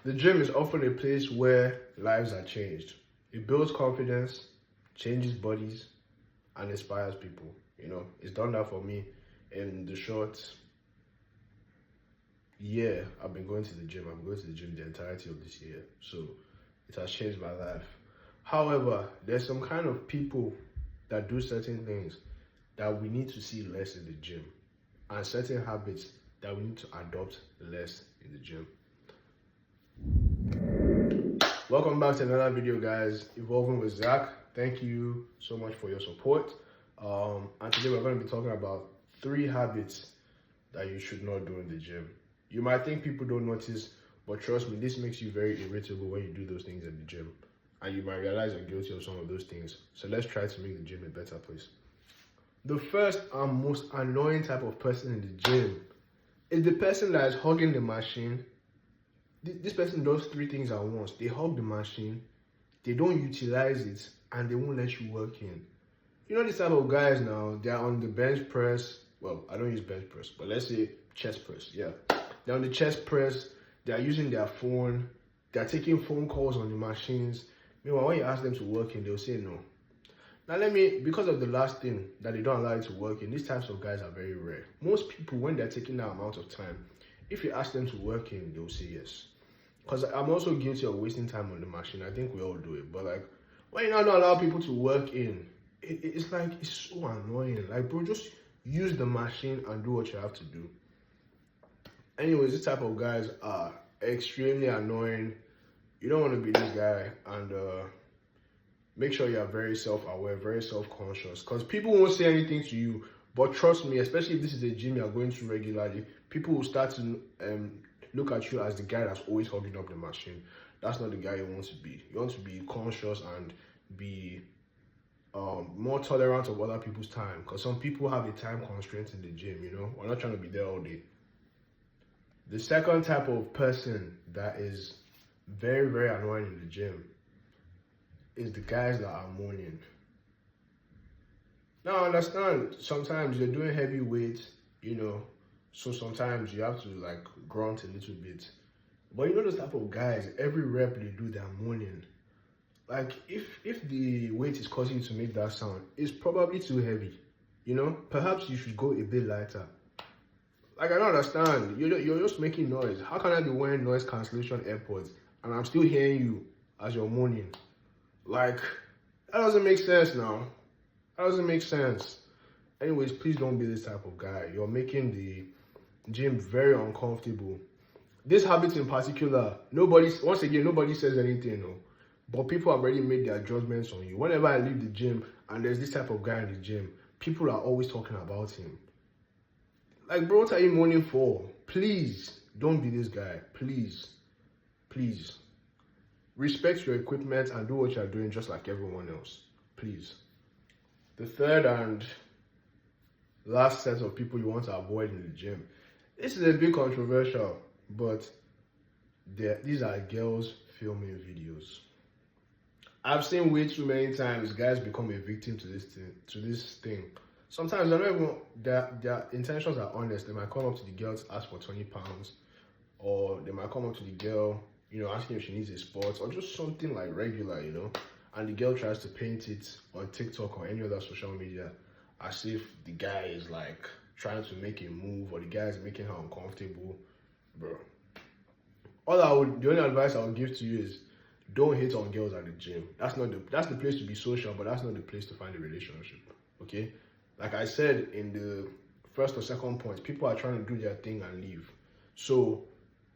The gym is often a place where lives are changed. It builds confidence, changes bodies, and inspires people. It's done that for me in the short year I've been going to the gym. I've been going to the gym the entirety of this year. So it has changed my life. However, there's some kind of people that do certain things that we need to see less in the gym, and certain habits that we need to adopt less in the gym. Welcome back to another video, guys. Evolving with Zach. Thank you so much for your support. And today we're going to be talking about 3 habits that you should not do in the gym. You might think people don't notice, but trust me, this makes you very irritable when you do those things at the gym. And you might realize you're guilty of some of those things. So let's try to make the gym a better place. The first and most annoying type of person in the gym is the person that is hugging the machine. This person does 3 things at once. They hug the machine, they don't utilize it, and they won't let you work in. You know this type of guys now, they're on the bench press. Well, I don't use bench press, but let's say chest press. Yeah. They're on the chest press, they're using their phone, they're taking phone calls on the machines. Meanwhile, when you ask them to work in, they'll say no. Now because of the last thing that they don't allow you to work in, these types of guys are very rare. Most people, when they're taking that amount of time, if you ask them to work in, they'll say yes. Because I'm also guilty of wasting time on the machine. I think we all do it. But like, when you don't allow people to work in, it's so annoying. Like, bro, just use the machine and do what you have to do. Anyways, this type of guys are extremely annoying. You don't want to be this guy. And make sure you are very self-aware, very self-conscious. Because people won't say anything to you. But trust me, especially if this is a gym you're going to regularly, people will start to look at you as the guy that's always hogging up the machine. That's not the guy you want to be. You want to be conscious and be more tolerant of other people's time. Because some people have a time constraint in the gym, We're not trying to be there all day. The second type of person that is very, very annoying in the gym is the guys that are moaning. Now, I understand sometimes you're doing heavy weights, so sometimes you have to like grunt a little bit. But those type of guys, every rep they do, they're moaning. Like if the weight is causing you to make that sound, it's probably too heavy. Perhaps you should go a bit lighter. Like, I don't understand. You're just making noise. How can I be wearing noise cancellation AirPods and I'm still hearing you as you're moaning? Like, that doesn't make sense now. That doesn't make sense. Anyways, please don't be this type of guy. You're making the gym very uncomfortable. This habit in particular, nobody says anything, no. But people have already made their judgments on you. Whenever I leave the gym and there's this type of guy in the gym, people are always talking about him. Like, bro, what are you moaning for? Please, don't be this guy. Please. Please. Respect your equipment and do what you're doing just like everyone else. Please. The third and last set of people you want to avoid in the gym. This is a bit controversial, but these are girls filming videos. I've seen way too many times guys become a victim to this thing. Sometimes they're not even, their intentions are honest. They might come up to the girl to ask for 20 pounds, or they might come up to the girl, asking if she needs a sport, or just something like regular, and the girl tries to paint it on TikTok or any other social media as if the guy is like trying to make a move or the guy is making her uncomfortable. Bro, the only advice I would give to you is don't hate on girls at the gym. That's the place to be social, but that's not the place to find a relationship. Okay? Like I said in the first or second point, people are trying to do their thing and leave. So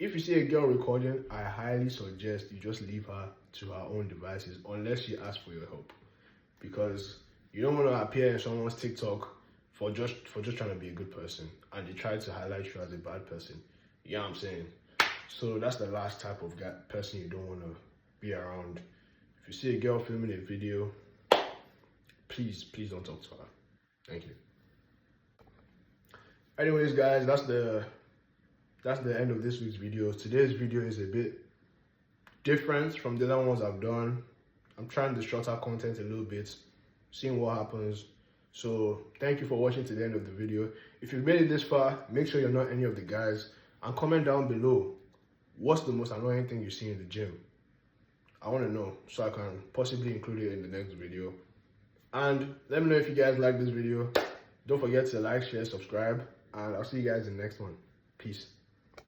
if you see a girl recording, I highly suggest you just leave her to her own devices unless she asks for your help. Because you don't want to appear in someone's TikTok for just trying to be a good person and they try to highlight you as a bad person. You know what I'm saying? So that's the last type of person you don't want to be around. If you see a girl filming a video, please don't talk to her. Thank you. Anyways, guys, that's the end of this week's video. Today's video is a bit different from the other ones I've done. I'm trying the shorter content a little bit, seeing what happens. So thank you for watching to the end of the video. If you've made it this far, make sure you're not any of the guys and comment down below what's the most annoying thing you see in the gym? I want to know so I can possibly include it in the next video. And let me know if you guys like this video. Don't forget to like, share, subscribe, and I'll see you guys in the next one. Peace.